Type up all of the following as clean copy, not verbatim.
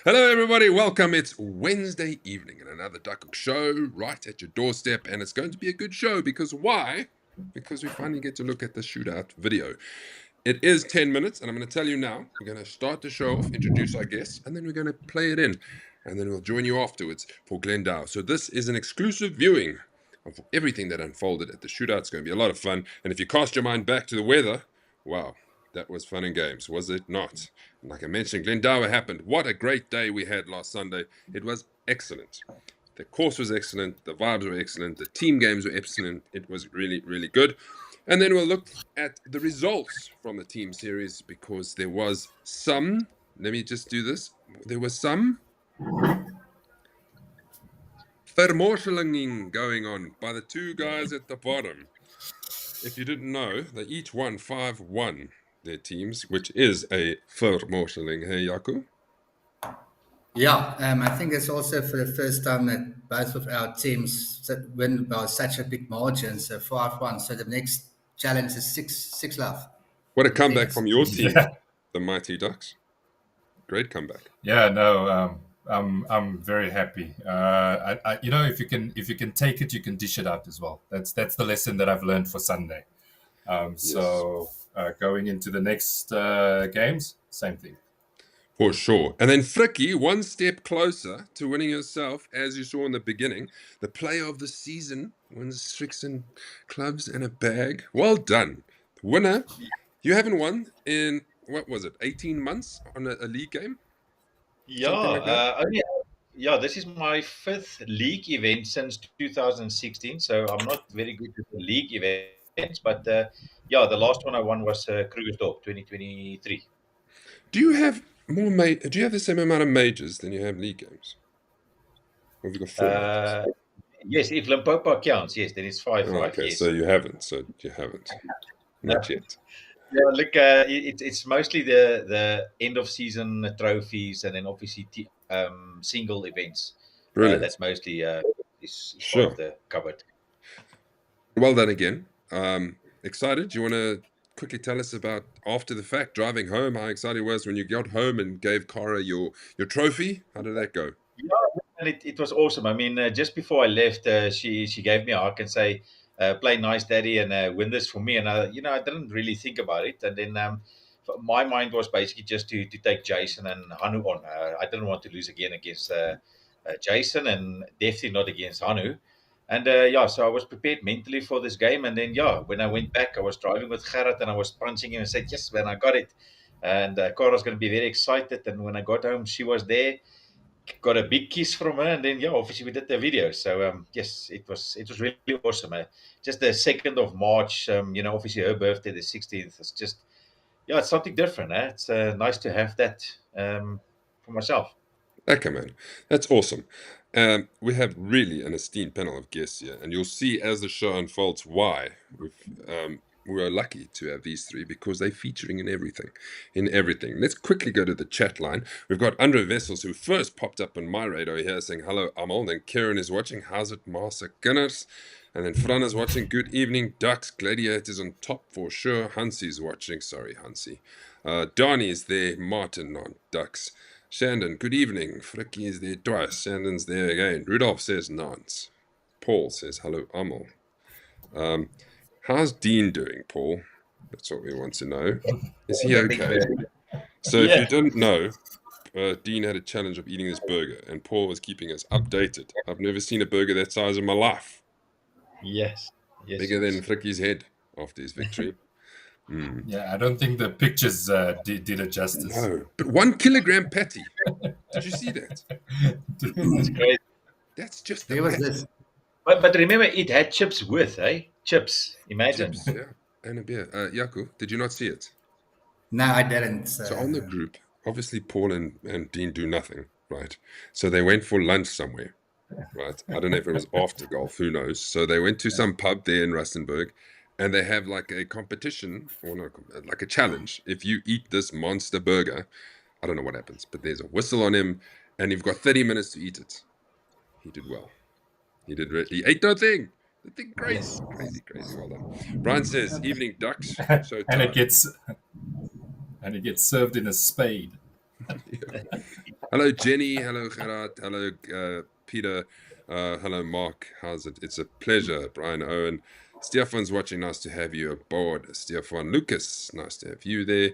Hello, everybody. Welcome. It's Wednesday evening and another Duckhook show right at your doorstep. And it's going to be a good show because why? Because we finally get to look at the Shootout video. It is 10 minutes, and I'm going to tell you now. We're going to start the show off, introduce our guests, and then we're going to play it in. And then we'll join you afterwards for Glendower. So this is an exclusive viewing of everything that unfolded at the Shootout. It's going to be a lot of fun. And if you cast your mind back to the weather, wow. That was fun and games, was it not? And like I mentioned, Glendower happened. What a great day we had last Sunday. It was excellent. The course was excellent. The vibes were excellent. The team games were excellent. It was really, really good. And then we'll look at the results from the team series because there was some, let me just do this. There was some vermorstelinging going on by the two guys at the bottom. If you didn't know, they each won 5-1. Their teams, which is a vermorsteling. Hey, Jaco? Yeah, I think it's also for the first time that both of our teams win by such a big margin, so 5-1. So the next challenge is 6 love. What a comeback from your team, the Mighty Ducks. Great comeback. Yeah, no, I'm very happy. You know, if you can take it, you can dish it out as well. That's the lesson that I've learned for Sunday. So going into the next games, same thing. For sure. And then Frikkie, one step closer to winning yourself, as you saw in the beginning, the player of the season, wins tricks and clubs and a bag. Well done. Winner, you haven't won in, what was it, 18 months on a league game? Yeah, this is my 5th league event since 2016, so I'm not very good with the league events, but the last one I won was Krugersdorp 2023. Do you have the same amount of majors than you have league games? Or have you got 4 majors? Yes, if Limpopo counts, yes, then it's 5. Okay, yes. so you haven't. Not yet. Yeah, look, it's mostly the end of season trophies and then obviously single events. Brilliant. That's mostly is Sure. part of the cupboard. Well done again. Excited? Do you want to quickly tell us about after the fact, driving home, how excited it was when you got home and gave Cara your trophy? How did that go? Yeah, and it was awesome. I mean, just before I left, she gave me a hug and say, "Play nice, Daddy, and win this for me." And I didn't really think about it. And then my mind was basically just to take Jason and Hanu on. I didn't want to lose again against Jason, and definitely not against Hanu. And so I was prepared mentally for this game. And then when I went back, I was driving with Gerrit and I was punching him and said, "Yes, man, I got it." And Cara was going to be very excited. And when I got home, she was there. Got a big kiss from her, and then obviously we did the video. So yes, it was really awesome. Just the 2nd of March, obviously her birthday, the 16th, is just it's something different. It's nice to have that for myself. Okay, man, that's awesome. We have really an esteemed panel of guests here, and you'll see as the show unfolds why we are lucky to have these three because they're featuring in everything. Let's quickly go to the chat line. We've got Andre Vessels, who first popped up on my radar here saying, "Hello, Amal." Then Karen is watching, "How's it, Master Gunners?" And then Fran is watching, "Good evening, Ducks. Gladiators on top for sure." Hansi's watching. Sorry, Hansi. Donnie is there. Martin on Ducks. Shandon, "Good evening." Frikkie is there twice. Shandon's there again. Rudolph says nonce. Paul says, "Hello, Amal." How's Dean doing, Paul? That's what we want to know. Is he okay? So if you don't know, Dean had a challenge of eating this burger, and Paul was keeping us updated. I've never seen a burger that size in my life. Yes. Bigger than Frikkie's head after his victory. Yeah, I don't think the pictures did it justice. No, but 1 kilogram patty. Did you see that? That's great. That's just There was this. But remember, it had chips with, chips. Imagine. Chips, yeah, and a beer. Jaco, did you not see it? No, I didn't. So on the group, obviously Paul and Dean do nothing, right? So they went for lunch somewhere, right? I don't know if it was after golf, who knows? So they went to some pub there in Rustenburg, and they have like a competition, or not, like a challenge. If you eat this monster burger, I don't know what happens, but there's a whistle on him, and you've got 30 minutes to eat it. He did well. He ate the thing. The thing, crazy. Well done. Brian says, "Evening, Ducks." So and it gets served in a spade. Hello, Jenny. Hello, Gerard. Hello, Peter. Hello, Mark. How's it? It's a pleasure. Brian Owen. Stefan's watching. Nice to have you aboard. Stefan Lucas. Nice to have you there.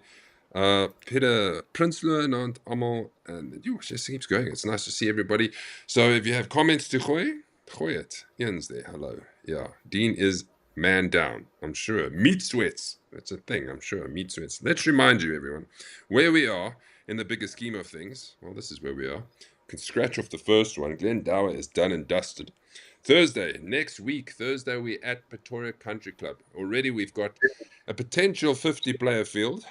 Peter Prinsloo, Nant Amal. And it just keeps going. It's nice to see everybody. So if you have comments to gooi it. Ian's there. Hello. Yeah. Dean is man down, I'm sure. Meat sweats. That's a thing, I'm sure. Meat sweats. Let's remind you, everyone, where we are in the bigger scheme of things. Well, this is where we are. You can scratch off the first one. Glendower is done and dusted. Thursday, next week, Thursday, we're at Pretoria Country Club. Already we've got a potential 50-player field.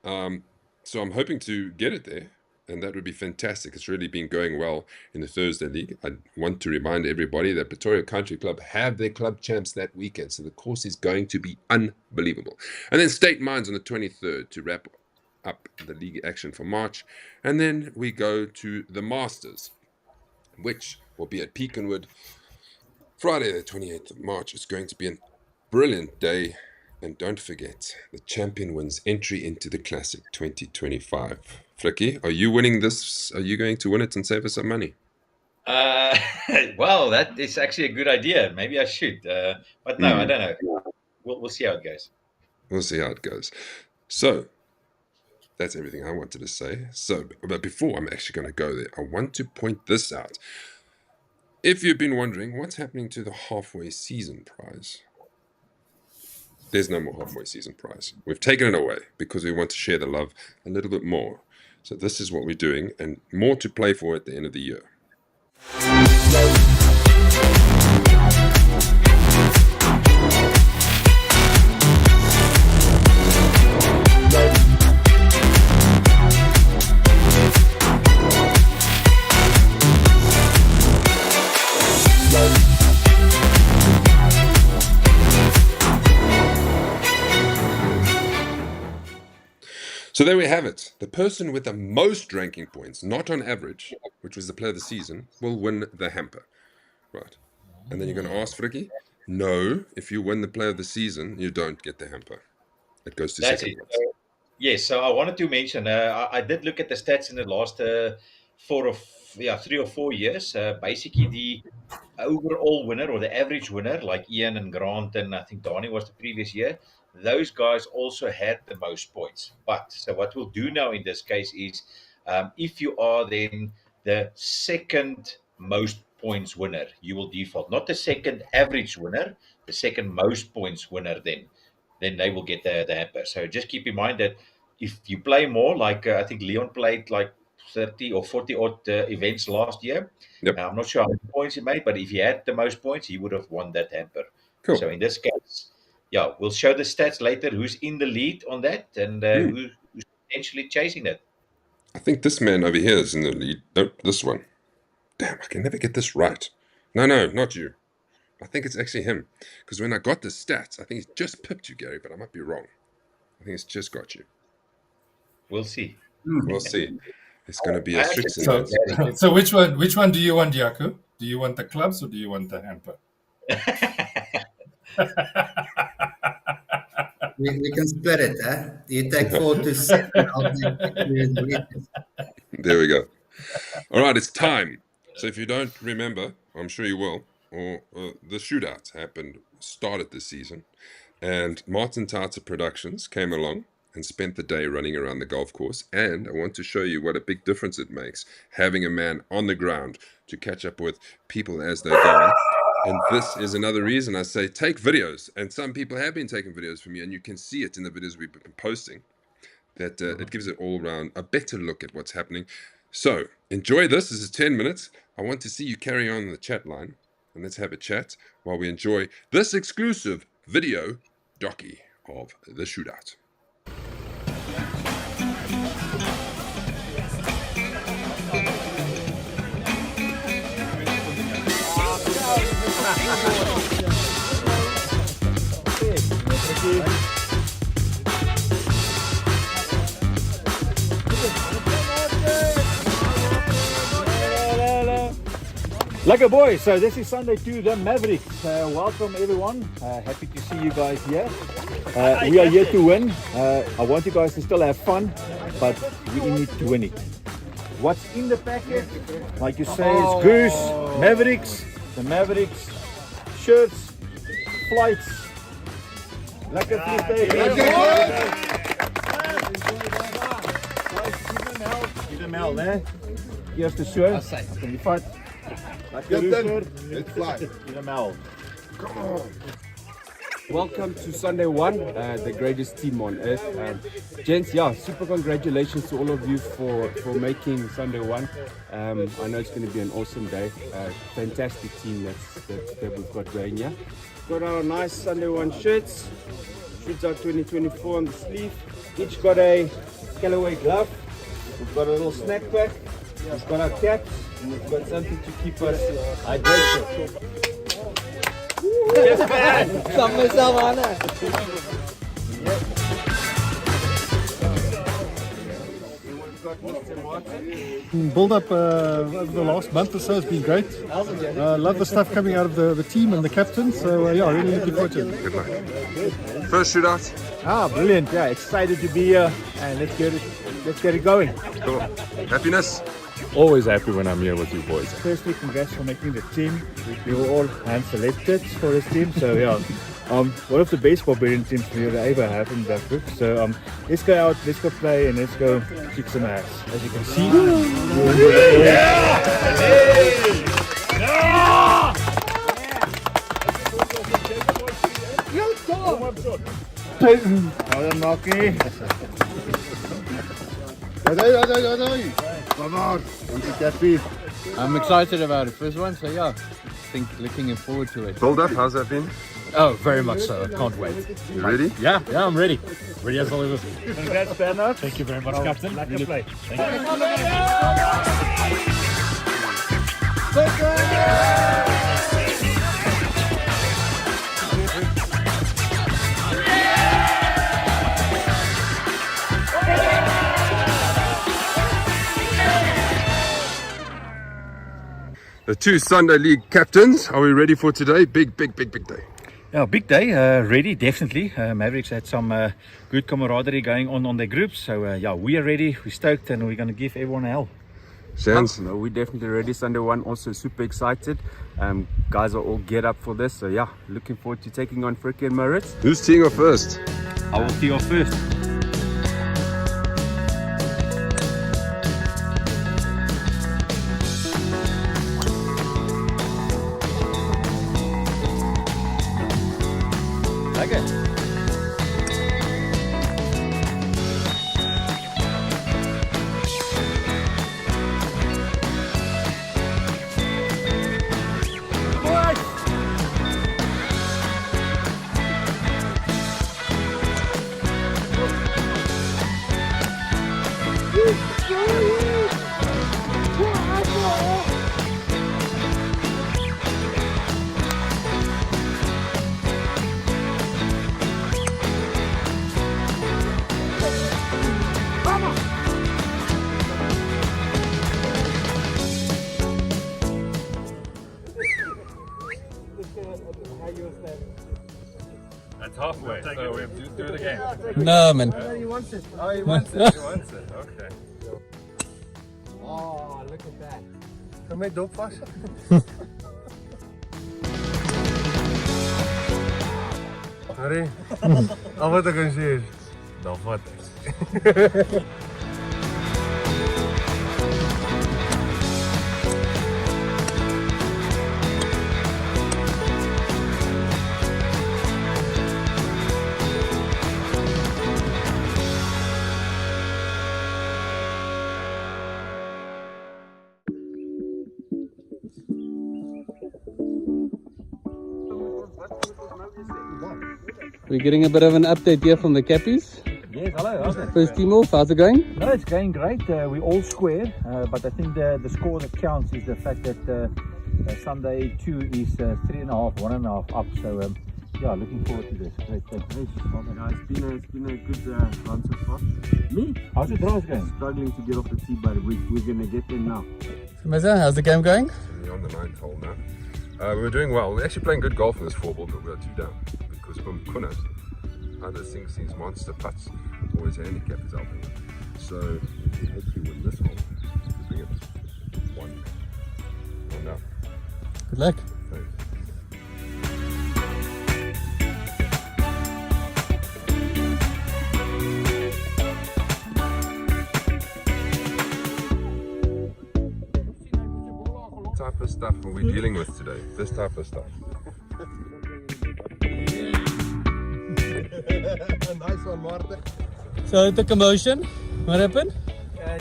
So I'm hoping to get it there. And that would be fantastic. It's really been going well in the Thursday League. I want to remind everybody that Pretoria Country Club have their club champs that weekend. So the course is going to be unbelievable. And then State Mines on the 23rd to wrap up the league action for March. And then we go to the Masters, which will be at Peakenwood Friday the 28th of March. It's going to be a brilliant day. And don't forget, the champion wins entry into the Classic 2025. Flicky, are you winning this? Are you going to win it and save us some money? Well, that is actually a good idea. Maybe I should. But no, I don't know. We'll see how it goes. We'll see how it goes. So, that's everything I wanted to say. So, but before I'm actually going to go there, I want to point this out. If you've been wondering what's happening to the halfway season prize, there's no more halfway season prize. We've taken it away because we want to share the love a little bit more. So this is what we're doing, and more to play for at the end of the year. So there we have it. The person with the most ranking points, not on average, which was the player of the season, will win the hamper. Right. And then you're going to ask, Fricky? No, if you win the player of the season, you don't get the hamper. It goes to second place. Yes, so I wanted to mention, I did look at the stats in the last 3 or 4 years. Basically, the overall winner or the average winner, like Ian and Grant, and I think Donnie was the previous year, those guys also had the most points. But so what we'll do now in this case is, if you are then the second most points winner, you will default, not the second average winner, the second most points winner, then they will get the hamper. So just keep in mind that if you play more, like I think Leon played like 30 or 40 odd events last year. Yep. I'm not sure how many points he made, but if he had the most points, he would have won that hamper. Cool. So in this case, yeah, we'll show the stats later, who's in the lead on that and who's potentially chasing that. I think this man over here is in the lead. No, this one. Damn, I can never get this right. No, not you. I think it's actually him. Because when I got the stats, I think he's just pipped you, Gary, but I might be wrong. I think it's just got you. We'll see. We'll see. It's going to be a trick. So which one do you want, Jaco? Do you want the clubs or do you want the hamper? We can split it, eh? You take 4 to 6. I'll take 2 There we go. All right, it's time. So if you don't remember, I'm sure you will, or the Shootout started this season, and Martin Tata Productions came along and spent the day running around the golf course, and I want to show you what a big difference it makes having a man on the ground to catch up with people as they're going. And this is another reason I say take videos, and some people have been taking videos from you, and you can see it in the videos we've been posting, that it gives it all around a better look at what's happening. So enjoy this. This is 10 minutes. I want to see you carry on the chat line, and let's have a chat while we enjoy this exclusive video docky of the Shootout. Lekker boys, so this is Sunday to the Mavericks. Welcome everyone, happy to see you guys here. We are here to win. I want you guys to still have fun, but we need to win it. what's in the packet. Like you say, it's Goose, Mavericks, the Mavericks, shirts, flights. Lekker vliegtuig. Give them hell, hè? Eerste shirt. Kan je vat? Lekker rustig. Let's fly. Give them hell. Welcome to Sunday 1, the greatest team on earth. Gents, yeah, super congratulations to all of you for making Sunday 1. I know it's going to be an awesome day. Fantastic team that we've got going here. Got our nice Sunday 1 shirts. Shootout 2024 on the sleeve. Each got a Callaway glove. We've got a little snack pack. We've got our caps. And we've got something to keep us hydrated. Yes, man! Build up over the last month or so has been great. Love the stuff coming out of the team and the captain. So yeah, really looking forward to it. Good luck. First shootout. Brilliant. Yeah, excited to be here. And let's get it going. Cool. Happiness. Always happy when I'm here with you boys. Firstly, congrats for making the team. We were all hand selected for this team. So yeah, one of the best barbarian teams we ever have in Duckhook. So let's go out, let's go play, and let's go kick some ass. As you can see. I'm excited about it. First one, so yeah, I think looking forward to it. Build up, how's that been? Oh, very much so. I can't wait. You ready? Yeah, I'm ready. Ready as always. Congrats, Bernard. Thank you very much, Captain. Lekker play. Thank The two Sunday League captains, are we ready for today? Big day. Yeah, big day. Ready, definitely. Mavericks had some good camaraderie going on their groups. So yeah, we are ready. We're stoked, and we're going to give everyone a hell. Shans? No, we're definitely ready. Sunday 1, also super excited. Guys are all get up for this. So yeah, looking forward to taking on Frikkie and Maurits. Who's teeing off first? I will tee off first. That's halfway, so we have to do it again. No, man. He wants it. Oh, he wants it. He wants it. Okay. Oh, look at that. Kan my dop vas? Harry, al wat ek kan sê is, dan vat ek. We're getting a bit of an update here from the Cappies. Yes, hello. First team off, how's it going? No, it's going great. We're all square, but I think the score that counts is the fact that Sunday 2 is 3.5, 1.5 up. So yeah, looking forward to this. Great. Guys, it's been a good run so far. Me? How's the drive going? Struggling to get off the tee, but we're going to get there now. Meza, how's the game going? We're on the 9th hole now. We're doing well. We're actually playing good golf in this 4-ball, but we're 2 down. Because from Kunas, either sinks these monster putts, always a handicap is helping. So we hopefully win this hole to bring one. Oh, no. Good luck. What type of stuff are we dealing with today? This type of stuff. Nice one, Martin. So the commotion, what happened?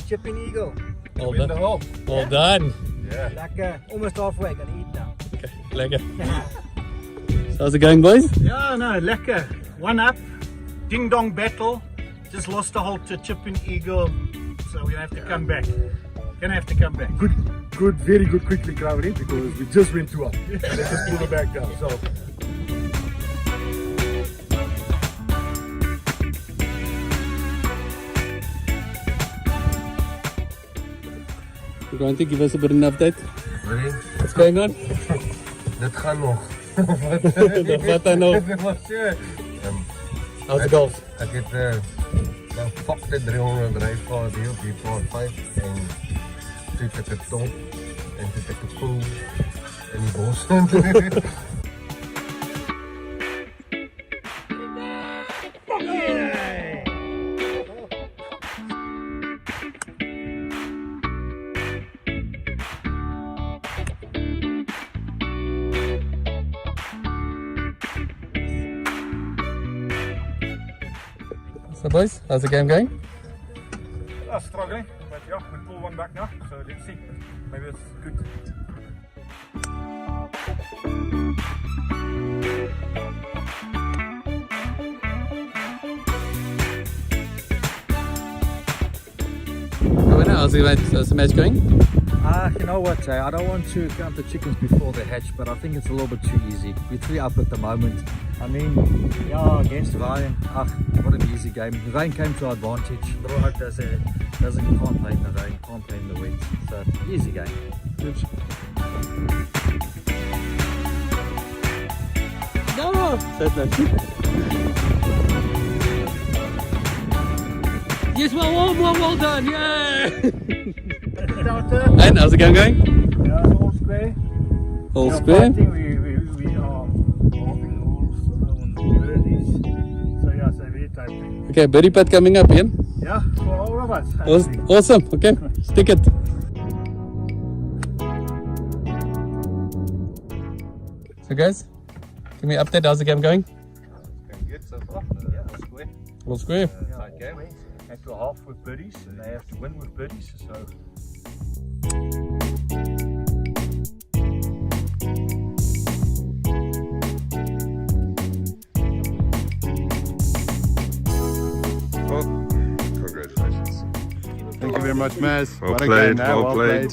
Chipping eagle. All done. All done. Yeah. Lekker. Almost halfway. Gonna eat now. Okay, lekker. So how's it going, boys? Yeah, no, lekker. One up. Ding dong battle. Just lost the hole to chipping eagle. So we have to come back. Gonna have to come back. Good, very good, quickly gravity because we just went 2 up. Let's just pull it back down. So. You're going to give us a bit of an update? Sorry? What's going on? Dit gaan nog. Dat gaat dan nog. How's the golf? Ek het dan fakte 300 dryf gehad hier op die paar 5 en toe het ek 'n top en toe het ek 'n pool in die bos. So boys, how's the game going? Struggling, but yeah, we pull one back now. So let's see. Maybe it's good. How's the match going? You know what, I don't want to count the chickens before they hatch, but I think it's a little bit too easy. We're 3 up at the moment. I mean, yeah, against Ryan, what an easy game. The rain came to our advantage. Duckhook can't play in the rain, can't play in the wet. So, easy game. Good. No! Yes, well done, yeah! And how's the game going? Yeah, all square. All square? We are holding holes on birdies. So yeah, so very tight. Okay, birdie putt coming up, Ian. Yeah, for all of us. Awesome, okay, stick it. So guys, give me an update, how's the game going? Good so far. Yeah, all square. All square. Tight game. Have to half with birdies and they have to win with birdies. So. Well, congratulations. Thank you very much, Maz. Well played, well played.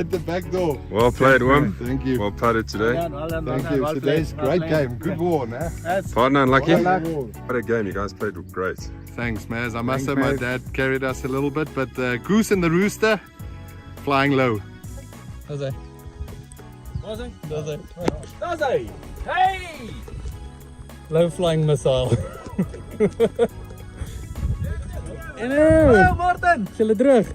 At the back door. Well played, Wim. Thank you. Well putted today. Thank you. Today's great game. Good warn, eh? Partner unlucky. Well, What a game, you guys played great. thanks, Maz. I must say my dad carried us a little bit, but Goose and the Rooster flying low. How's that? Does it? Hey! Low flying missile. Hallo, Martin! Julle terug.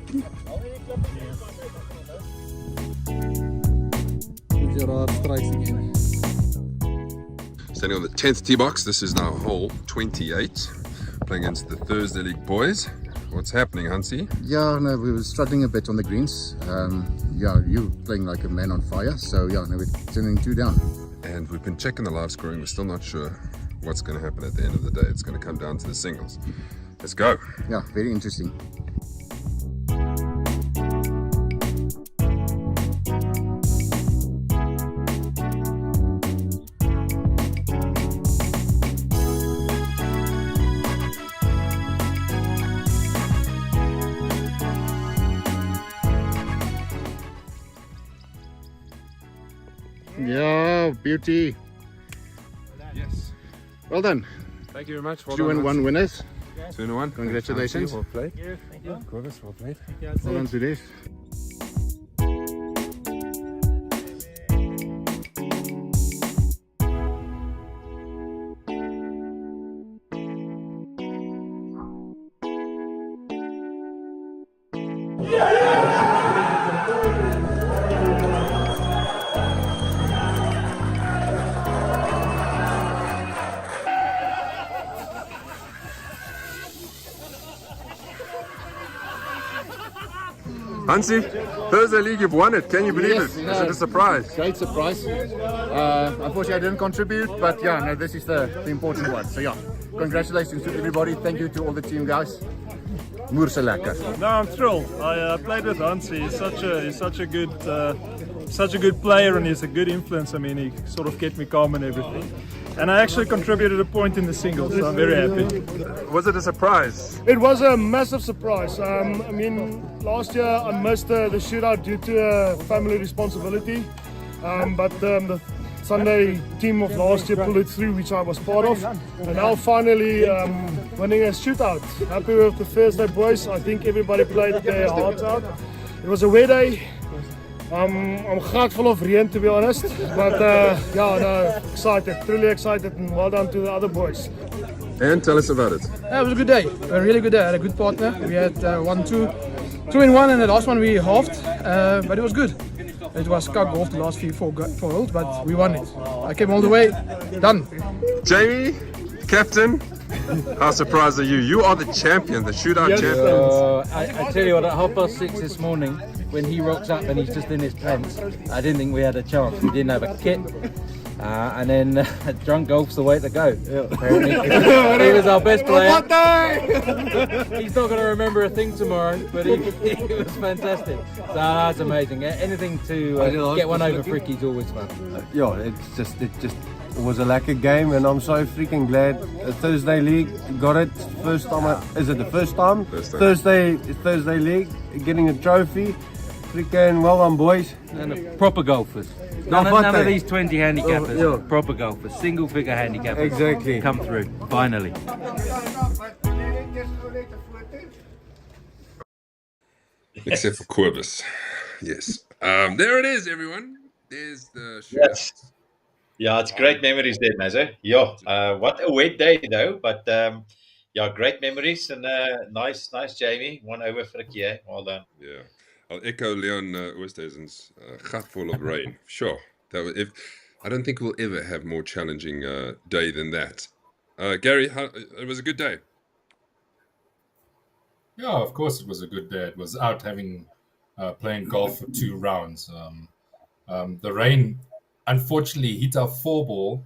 Gerard strikes again. Standing on the 10th tee box, this is now hole 28, playing against the Thursday League boys. What's happening, Hansi? Yeah, no, we were struggling a bit on the greens. Yeah, you playing like a man on fire. So yeah, no, we're turning 2 down. And we've been checking the live scoring. We're still not sure what's going to happen at the end of the day. It's going to come down to the singles. Let's go. Yeah, very interesting. Yeah, beauty. Yes. Well done. Thank you very much. 2-1 winners. 2-1. Congratulations. Well played. Thank you. Corvus, well played. Well done, Sudesh. Hansi, Thursday League, you've won it. Can you believe Yes, it? no, Is it a surprise? Great surprise. Unfortunately, I didn't contribute, but yeah, no, this is the important one. So yeah, congratulations to everybody. Thank you to all the team guys. Moerse lekker. No, I'm thrilled. I played with Hansi. He's such a good player, and he's a good influence. I mean, he sort of kept me calm and everything. And I actually contributed a point in the singles, so I'm very happy. Was it a surprise? It was a massive surprise. I mean, last year I missed the shootout due to family responsibility, but the Sunday team of last year pulled it through, which I was part of, and now finally winning a shootout. Happy with the Thursday boys. I think everybody played their hearts out. It was a wet day. I'm heart full of rain, to be honest, but yeah, no, excited, truly excited, and well done to the other boys. And tell us about it. Yeah, it was a good day, a really good day. I had a good partner. We had 2 in 1, and the last one we halved, but it was good. It was cuck off the last four holes, but we won it. I came all the way, done. Jamie, captain, how surprised are you? You are the champion, the shootout champion. I tell you what, at 6:30 this morning, when he rocks up and he's just in his pants, I didn't think we had a chance. We didn't have a kit. And then drunk golf's the way to go. Apparently. He was our best player. He's not going to remember a thing tomorrow, but he was fantastic. So that's amazing. Anything to get one over Fricky is always fun. Yeah, it just was a lekker game, and I'm so freaking glad Thursday League got it. First time, is it the first time? Thursday League, getting a trophy. Freaking well done, boys. And proper golfers. None of these 20 handicappers. Proper golfers. Single figure handicappers. Exactly. Come through. Finally. Except for Corvus. Yes. There it is, everyone. There's the shootout. Yes. Yeah, it's great memories there, Mazza. Yeah, what a wet day though, but yeah, great memories, and nice, Jamie. One over for a well done. Yeah. I'll echo Leon Oosthuizen's gat full of rain. Sure. I don't think we'll ever have more challenging day than that. Gary, it was a good day. Yeah, of course it was a good day. It was out playing golf for 2 rounds. The rain unfortunately hit our 4-ball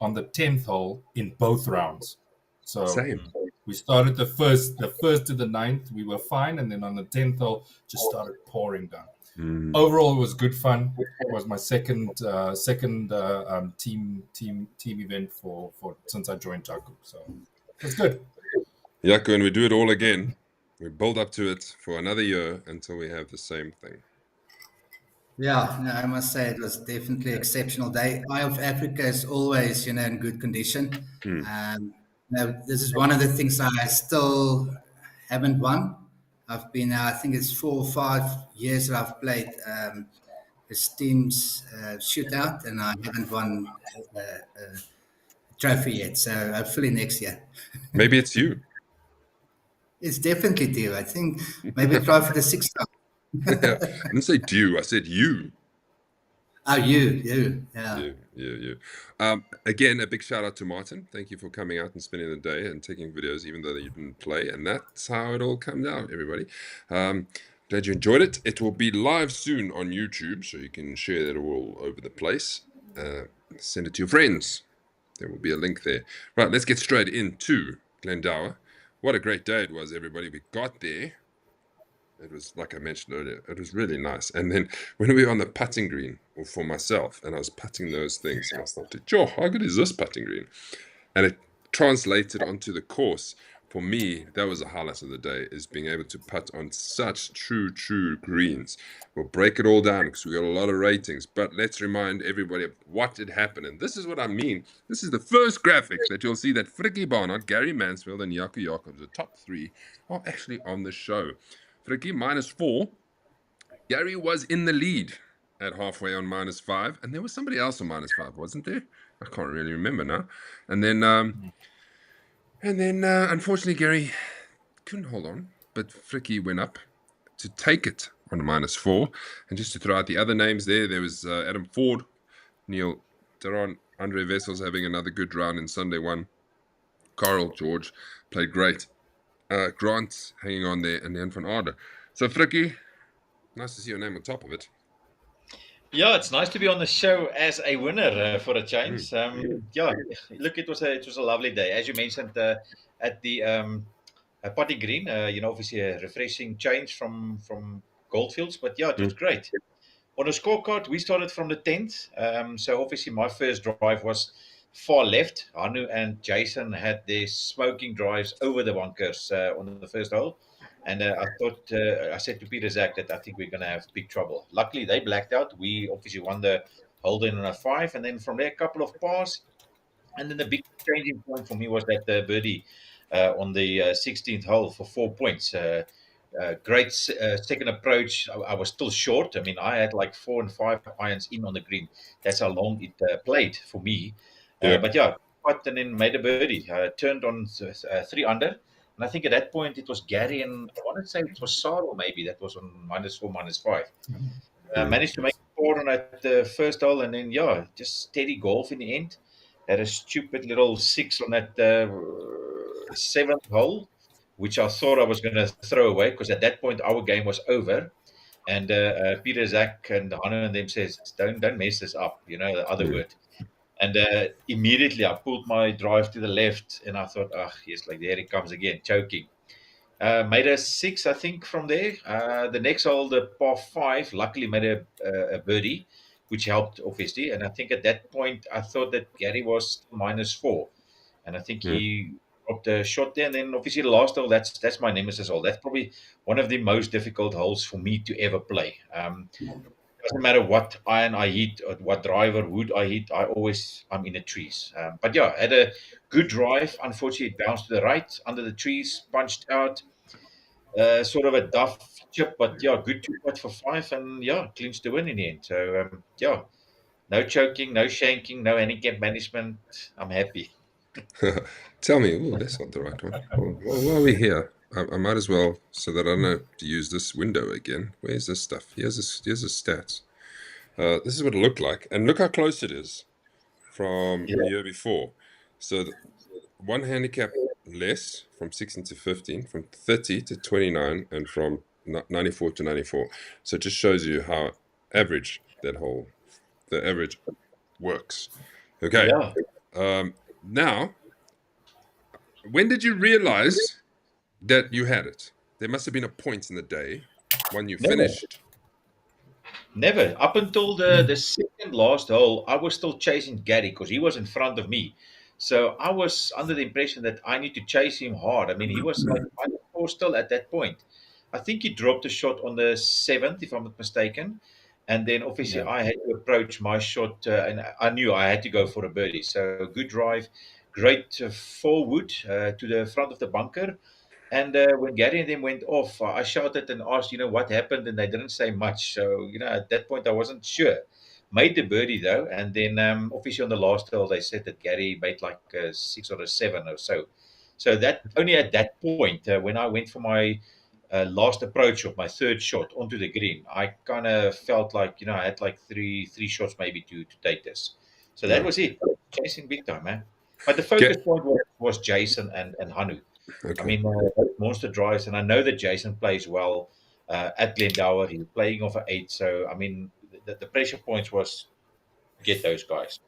on the 10th hole in both rounds. So Same. We started the first to the 9th, we were fine, and then on the 10th hole just started pouring down. Overall, it was good fun. It was my second team event for since I joined Duckhook, so it's good. Jaco, and we do it all again. We build up to it for another year until we have the same thing. Yeah, no, I must say it was definitely an exceptional day. Eye of Africa is always, in good condition. This is one of the things I still haven't won. I've been, I think it's 4 or 5 years that I've played this team's shootout, and I haven't won a trophy yet. So hopefully next year. Maybe it's you. It's definitely due. I think maybe try for the 6th time. I didn't say due, I said you. Oh, you. Yeah. You. Again, a big shout out to Martin. Thank you for coming out and spending the day and taking videos, even though you didn't play. And that's how it all comes out, everybody. Glad you enjoyed it. It will be live soon on YouTube, so you can share that all over the place. Send it to your friends. There will be a link there. Right, let's get straight into Glendower. What a great day it was, everybody. We got there. It was, like I mentioned earlier, it was really nice. And then when we were on the putting green, or for myself, and I was putting those things, and I thought, Joe, how good is this putting green? And it translated onto the course. For me, that was the highlight of the day, is being able to putt on such true greens. We'll break it all down because we got a lot of ratings, but let's remind everybody of what had happened. And this is what I mean. This is the first graphic that you'll see that Frikkie Barnard, Gary Mansfield, and Jaco Jacobs, the top 3, are actually on the show. Frikkie, -4. Gary was in the lead at halfway on -5. And there was somebody else on -5, wasn't there? I can't really remember now. And then unfortunately, Gary couldn't hold on. But Frikkie went up to take it on -4. And just to throw out the other names there was Adam Ford, Neil Teron, Andre Wessels having another good round in Sunday 1. Carl George played great. Grant hanging on there, and then Van Aarde. So Frikkie, Nice to see your name on top of it. Yeah, it's nice to be on the show as a winner for a change. Yeah, look, it was a lovely day, as you mentioned at the Potty Green. Obviously a refreshing change from Goldfields, but yeah, it was great. On the scorecard, we started from the 10th. So obviously my first drive was far left. Anu and Jason had their smoking drives over the bunkers on the first hole. And I said to Peter Zach that I think we're going to have big trouble. Luckily, they blacked out. We obviously won the hole in on a 5. And then from there, a couple of pars. And then the big changing point for me was that birdie on the 16th hole for 4 points. Great second approach. I was still short. I mean, I had like 4 and 5 irons in on the green. That's how long it played for me. But yeah, putt and then made a birdie. Turned on 3 under. And I think at that point it was Gary and I want to say it was Saro maybe that was on -4, -5. Managed to make a 4 on that first hole and then, yeah, just steady golf in the end. Had a stupid little 6 on that 7th hole, which I thought I was going to throw away because at that point our game was over. And Peter, Zach, and Hannah and them says, "Don't mess this up." You know the other word. And immediately I pulled my drive to the left, and I thought, "Ah, yes, like there it comes again, choking." Made a 6, I think, from there. The next hole, the par 5, luckily made a birdie, which helped obviously. And I think at that point I thought that Gary was -4, and I think he dropped a shot there. And then obviously the last hole, that's my nemesis hole. That's probably one of the most difficult holes for me to ever play. Doesn't matter what iron I hit or what driver wood I hit, I'm in the trees. But yeah, had a good drive. Unfortunately, it bounced to the right under the trees, punched out. Sort of a duff chip, but yeah, good 2 putt for 5, and yeah, clinched the win in the end. So yeah, no choking, no shanking, no handicap management. I'm happy. Tell me, oh, that's not the right one. Well, while we're here, I might as well, so that I don't have to use this window again. Where's this stuff? Here's the stats. This is what it looked like, and look how close it is from the year before. So one handicap less from 16 to 15, from 30 to 29, and from 94 to 94. So it just shows you how average the average works. Okay. Now, when did you realize that you had it? There must have been a point in the day when you finished. Never. Up until the second last hole, I was still chasing Gary because he was in front of me. So I was under the impression that I need to chase him hard. I mean, he was like -4 still at that point. I think he dropped a shot on the 7th, if I'm not mistaken. And then obviously I had to approach my shot, and I knew I had to go for a birdie. So good drive, great forward to the front of the bunker. And when Gary and them went off, I shouted and asked, what happened, and they didn't say much. So, at that point, I wasn't sure. Made the birdie though, and then obviously on the last hole, they said that Gary made like a 6 or a 7 or so. So that only at that point, when I went for my last approach of my third shot onto the green, I kind of felt like I had like three shots maybe to take this. So that was it. Chasing big time, man. But the focus point was Jason and Hanu. Okay. I mean, monster drives, and I know that Jason plays well at Glendower. He's playing off an 8, so I mean, the pressure points was get those guys.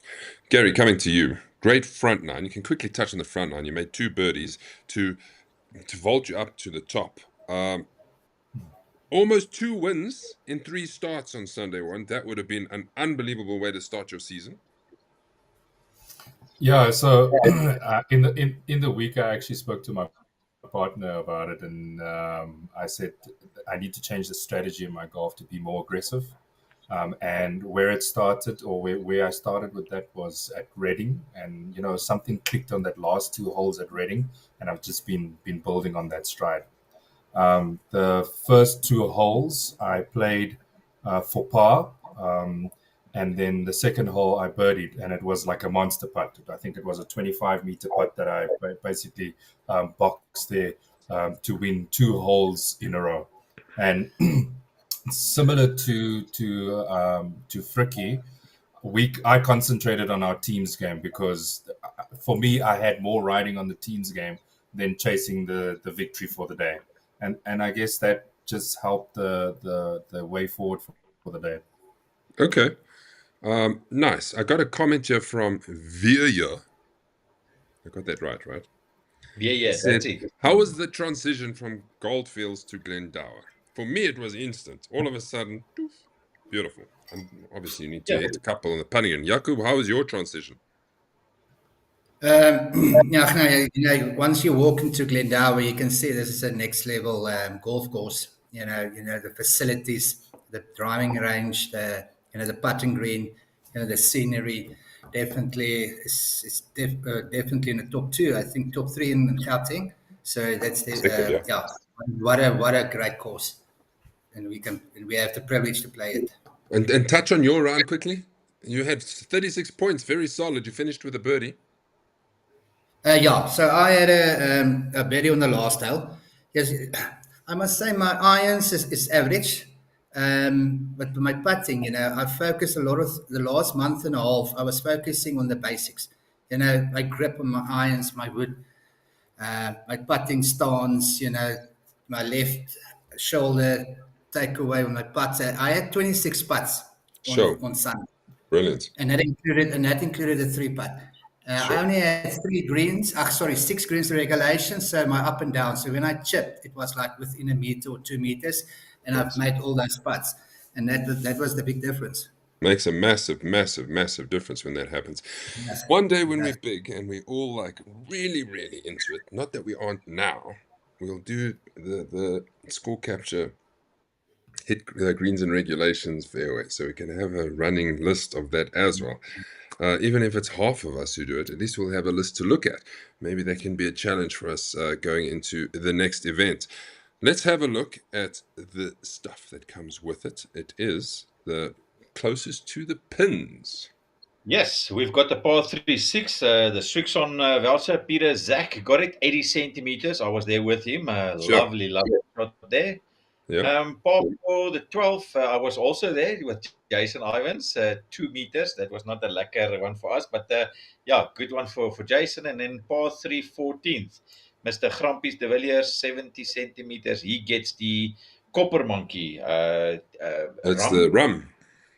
Gary, coming to you. Great front nine. You can quickly touch on the front nine. You made 2 birdies to vault you up to the top. Almost 2 wins in 3 starts on Sunday one. That would have been an unbelievable way to start your season. Yeah, so in the week, I actually spoke to my partner about it, and I said I need to change the strategy in my golf to be more aggressive. And where it started, or where I started with that, was at Reading, and something clicked on that last 2 holes at Reading, and I've just been building on that stride. The first 2 holes I played for par. And then the second hole I birdied, and it was like a monster putt. I think it was a 25-meter putt that I basically boxed there to win 2 holes in a row. And similar to Fricky, I concentrated on our team's game because for me, I had more riding on the team's game than chasing the victory for the day. And I guess that just helped the way forward for the day. Okay. Nice. I got a comment here from Virya. I got that right? Yeah, He that's said, it. how was the transition from Goldfields to Glendower? For me, it was instant. All of a sudden, doof, beautiful. And obviously, you need to Yeah. hit a couple on the putting. And Jakub, how was your transition? Yeah, no, once you walk into Glendower, you can see this is a next level golf course. The facilities, the driving range, the putting green, the scenery. Definitely, definitely in the top two. I think top three in Gauteng. So that's the Second, yeah. yeah. What a great course, and we have the privilege to play it. And touch on your round quickly. You had 36 points, very solid. You finished with a birdie. Yeah, so I had a birdie on the last hole. Yes, I must say my irons is average, but my putting, I focused a lot of the last month and a half. I was focusing on the basics. My grip on my irons, my wood, my putting stance. My left shoulder takeaway on my putter. I had 26 putts Sure. on Sunday. Brilliant. And that included a three putt. I only had 6 greens regulation, so my up and down. So when I chipped, it was like within a meter or 2 meters, and I've made all those putts, and that was the big difference. Makes a massive, massive, massive difference when that happens. Yes. One day when we're big and we're all like really, really into it, not that we aren't now, we'll do the score capture, hit greens and regulations fairway, so we can have a running list of that as well. Even if it's half of us who do it, at least we'll have a list to look at. Maybe that can be a challenge for us going into the next event. Let's have a look at the stuff that comes with it. It is the closest to the pins. Yes, we've got the par 36, the Strixon Velsa. Peter Zach got it 80 centimeters. I was there with him. Sure. Lovely shot there. Yeah. Par for the 12, I was also there with Jason Ivans, 2 meters. That was not a lekker one for us, but yeah, good one for Jason. And then par 3, 14th, Mr. Grampies de Villiers, 70 centimeters. He gets the copper monkey. That's the rum.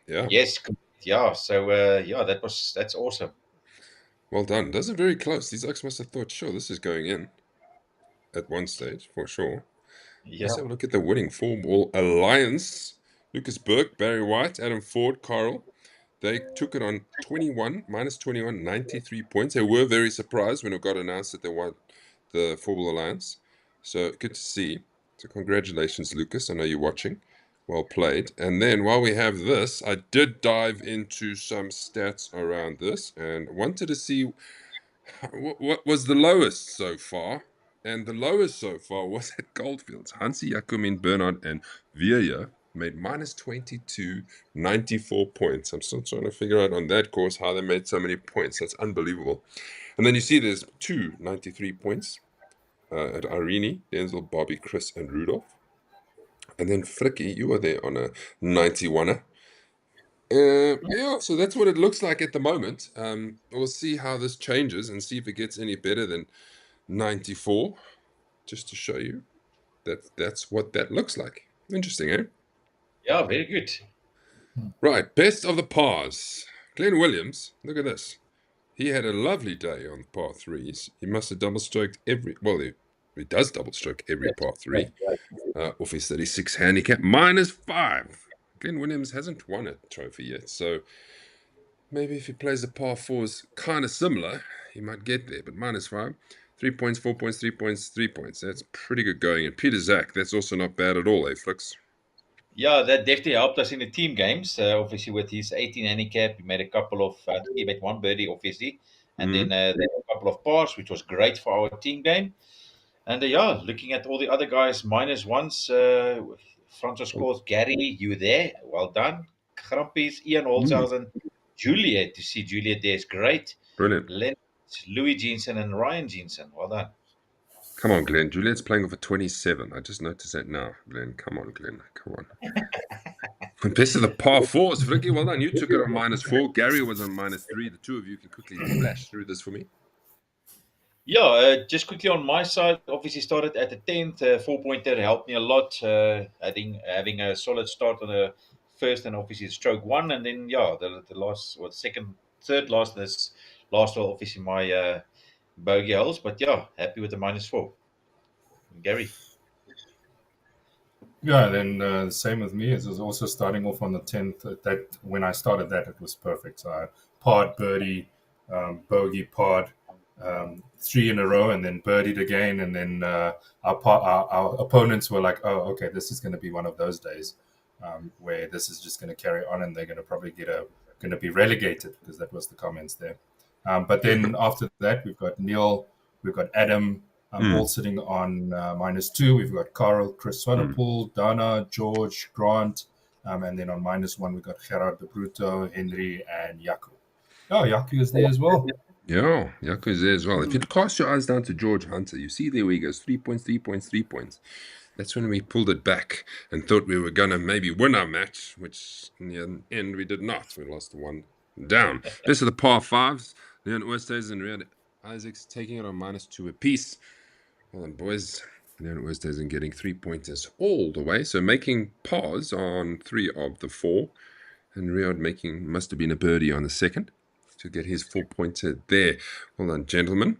Yeah. Yes, yeah. So yeah, that's awesome. Well done. Those are very close. These oaks must have thought, sure, this is going in at one stage for sure. Yeah. Let's have a look at the winning four-ball alliance. Lucas Burke, Barry White, Adam Ford, Carl. They took it on 21, minus 21, 93 points. They were very surprised when it got announced that they won the four-ball alliance. So good to see. So congratulations, Lucas. I know you're watching. Well played. And then while we have this, I did dive into some stats around this and wanted to see what was the lowest so far. And the lowest so far was at Goldfields. Hansi, Jakomin, Bernard, and Virya made minus 22, 94 points. I'm still trying to figure out on that course how they made so many points. That's unbelievable. And then you see there's 93 points at Irene, Denzel, Bobby, Chris, and Rudolph. And then Frikkie, you are there on a 91er. Yeah, so that's what it looks like at the moment. We'll see how this changes and see if it gets any better than 94, just to show you that that's what that looks like. Interesting, eh? Yeah, very good. Right, best of the pars. Glenn Williams, look at this. He had a lovely day on par threes. He must have double-stroked he does double-stroke every par three. Off his 36 handicap, minus 5. Glenn Williams hasn't won a trophy yet, so maybe if he plays the par fours kind of similar, he might get there, but minus 5. 3 points, 4 points, 3 points, 3 points. That's pretty good going. And Peter Zach, that's also not bad at all, eh, Flix? Yeah, that definitely helped us in the team games. Obviously, with his 18 handicap, he made a couple of, I think he made one birdie, obviously, and then a couple of pars, which was great for our team game. And yeah, looking at all the other guys, minus ones, Francis Scott, Gary, you were there. Well done. Grampies, Ian Holzhausen, Juliet. To see Juliet there is great. Brilliant. Louis Jensen and Ryan Jensen. Well done. Come on, Glenn. Juliet's playing off a 27. I just noticed that now, Glenn. Come on, Glenn. Come on. Best of the par fours, Frikkie. Well done. You took it on minus 4. Gary was on minus 3. The two of you can quickly flash through this for me. Yeah, just quickly on my side, obviously started at the 10th. 4-pointer helped me a lot. Having a solid start on the first and obviously stroke one. And then, yeah, the last, or second, third last, this last hole, obviously my bogey holes. But yeah, happy with the -4. Gary. Yeah, then same with me. It was also starting off on the 10th. That when I started that, it was perfect. So I parred, birdie, bogey, parred, 3 in a row, and then birdied again. And then our opponents were like, "Oh, okay, this is going to be one of those days where this is just going to carry on, and they're going to probably going to be relegated," because that was the comments there. But then after that, we've got Neil, we've got Adam. All sitting on -2. We've got Carl, Chris Swanepoel, Dana, George, Grant, and then on -1 we've got Gerard de Bruto, Henry, and Jaco. Oh, Jaco is there as well. Yeah, Jaco's there as well. If you cast your eyes down to George Hunter, you see there where he goes 3 points, 3 points, 3 points. That's when we pulled it back and thought we were going to maybe win our match, which in the end we did not. We lost 1 down. This are the par 5s. Leon Oosthuizen and Riyad Isaacs taking it on -2 apiece. Well, and boys, Leon Oosthuizen getting 3-pointers all the way. So making pars on 3 of the 4. And Riyad must have been a birdie on the second to get his 4-pointer there. Well done, gentlemen.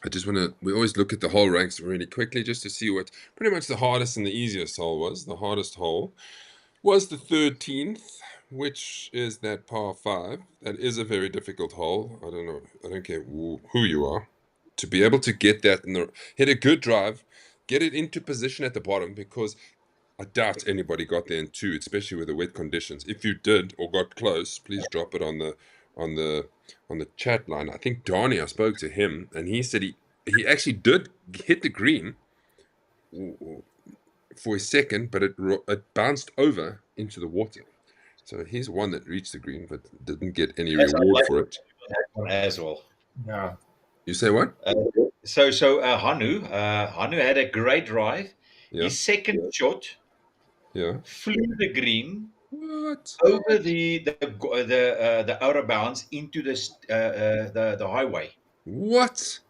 I just want to, we always look at the hole ranks really quickly just to see what pretty much the hardest and the easiest hole was. The hardest hole was the 13th, which is that par 5. That is a very difficult hole. I don't know, I don't care who you are. To be able to get that hit a good drive, get it into position at the bottom, because I doubt anybody got there in 2, especially with the wet conditions. If you did or got close, please drop it on the chat line. I think Donnie, I spoke to him, and he said he actually did hit the green for a second, but it bounced over into the water. So he's one that reached the green, but didn't get any reward for it. As well. Yeah. You say what? So Hanu had a great drive. Yeah. His second shot flew the green over the outer bounds into the highway. What?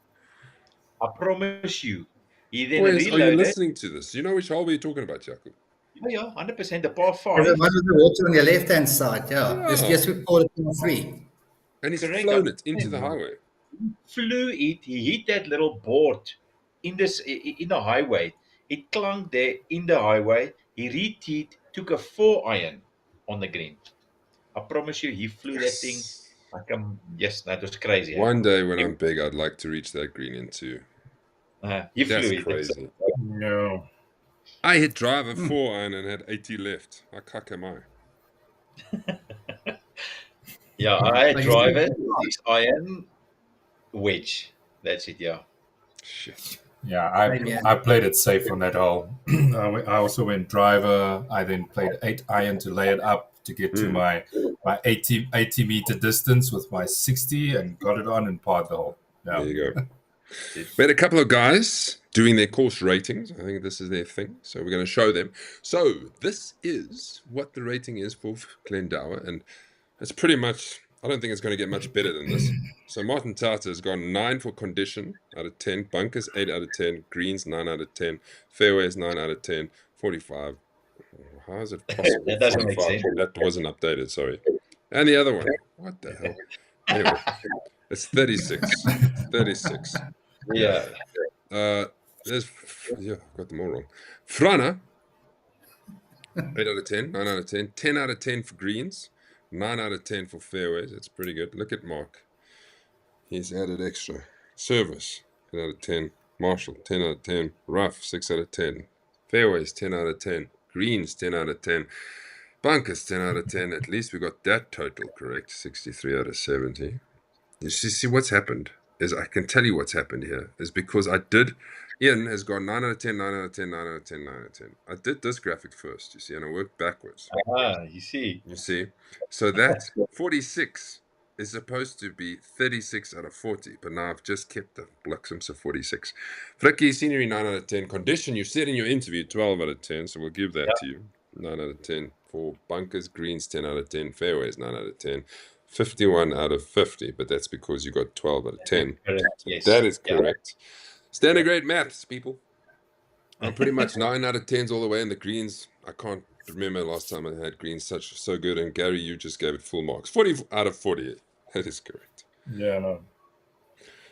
I promise you. He then Boys, are you reloaded. listening to this? You know which hole we're talking about, Jaco? Yeah, 100%. The par 5. There's a one with the water on your left-hand side, yeah. Yes, we call it par 3. And he's Correct. flown it into the highway. Flew it. He hit that little board in the highway. It clung there in the highway. He re-teed, took a 4-iron on the green. I promise you, he flew that thing. Yes, that was crazy. One day when I'm big, I'd like to reach that green in 2. You That's flew it. crazy. No. I hit driver 4-iron and had 80 left. How cock am I? Yeah, I had driver, 6-iron, wedge. That's it, yeah. Shit. Yeah, I played it safe on that hole. I also went driver. I then played 8-iron to lay it up to get to my 80 meter distance with my 60 and got it on and parred the hole. Yeah. There you go. We had a couple of guys doing their course ratings. I think this is their thing. So we're going to show them. So this is what the rating is for Glendower. And it's pretty much, I don't think it's going to get much better than this. So Martin Tata has gone 9 for condition out of 10. Bunkers 8 out of 10. Greens 9 out of 10. Fairways 9 out of 10. 45. How is it possible? That doesn't make sense. That wasn't updated, sorry. And the other one. What the hell? Anyway, it's 36. 36. Yeah. I've got them all wrong. Frana, 8 out of 10, 9 out of 10, 10 out of 10 for greens, 9 out of 10 for fairways. That's pretty good. Look at Mark. He's added extra. Service, 10 out of 10. Marshall, 10 out of 10. Rough, 6 out of 10. Fairways, 10 out of 10. Greens, 10 out of 10. Bunkers, 10 out of 10. At least we got that total correct. 63 out of 70. You see what's happened? Is I can tell you what's happened here is because Ian has gone 9 out of 10, 9 out of 10, 9 out of 10, 9 out of 10. I did this graphic first, you see, and I worked backwards. You see. You see? So that 46 is supposed to be 36 out of 40, but now I've just kept the Bliksem, so 46. Frikkie, scenery 9 out of 10. Condition, you said in your interview 12 out of 10, so we'll give that to you. 9 out of 10 for bunkers, greens 10 out of 10, fairways 9 out of 10. 51 out of 50, but that's because you got 12 out of 10. Correct. So Yes. that is Yeah. correct. Standard grade maths, people. I'm pretty much 9 out of 10s all the way in the greens. I can't remember last time I had greens so good. And Gary, you just gave it full marks. 40 out of 40. That is correct. Yeah, no.